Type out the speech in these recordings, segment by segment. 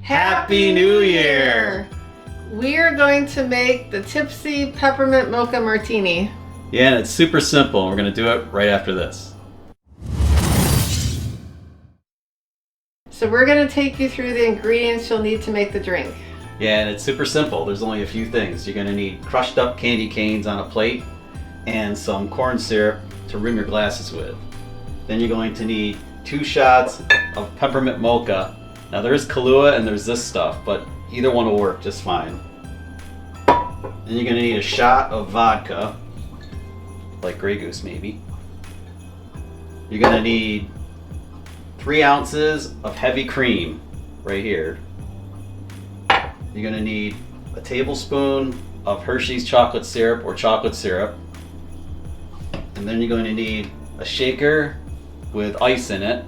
Happy New Year! We are going to make the Tipsy Peppermint Mocha Martini. Yeah, and it's super simple. We're going to do it right after this. So we're going to take you through the ingredients you'll need to make the drink. Yeah, and it's super simple. There's only a few things. You're going to need crushed up candy canes on a plate and some corn syrup to rim your glasses with. Then you're going to need 2 shots of peppermint mocha. Now there is Kahlua and there's this stuff, but either one will work just fine. Then you're going to need a shot of vodka, like Grey Goose maybe. You're going to need 3 ounces of heavy cream right here. You're going to need a tablespoon of Hershey's chocolate syrup or chocolate syrup. And then you're going to need a shaker with ice in it.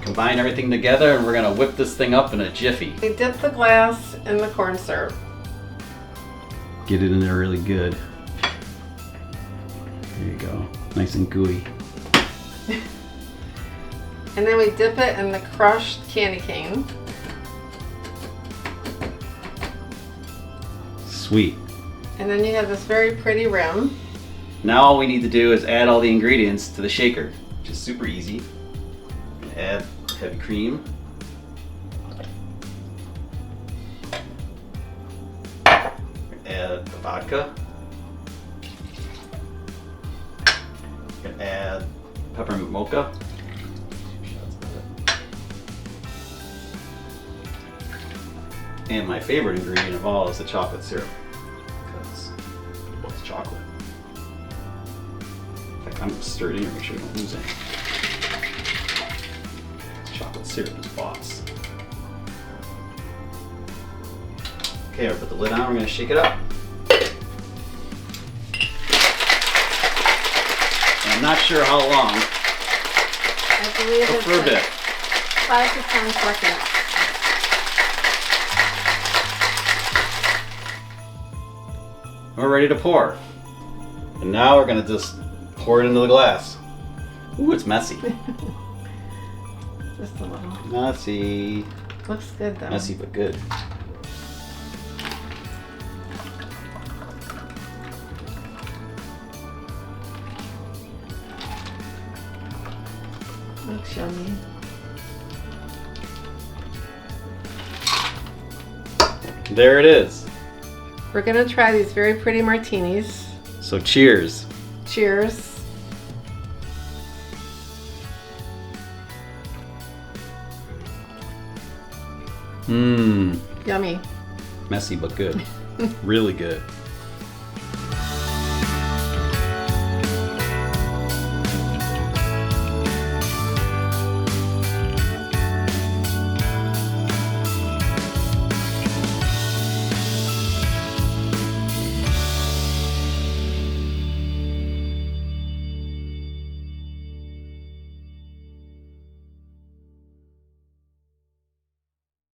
Combine everything together and we're going to whip this thing up in a jiffy. We dip the glass in the corn syrup. Get it in there really good. There you go. Nice and gooey. And then we dip it in the crushed candy cane. Sweet. And then you have this very pretty rim. Now all we need to do is add all the ingredients to the shaker, which is super easy. Add heavy cream. Add the vodka. Add peppermint mocha. And my favorite ingredient of all is the chocolate syrup, because it's chocolate. In fact, I'm going to stir it in here, make sure we don't lose any. Chocolate syrup is boss. Okay, I'll put the lid on, we're going to shake it up. And I'm not sure how long, I believe but it's for a bit. 5 to 10 seconds. We're ready to pour. And now we're going to just pour it into the glass. Ooh, it's messy. Just a little. Messy. Looks good though. Messy but good. Looks yummy. There it is. We're gonna try these very pretty martinis. So cheers. Cheers. Mmm. Yummy. Messy but good. Really good.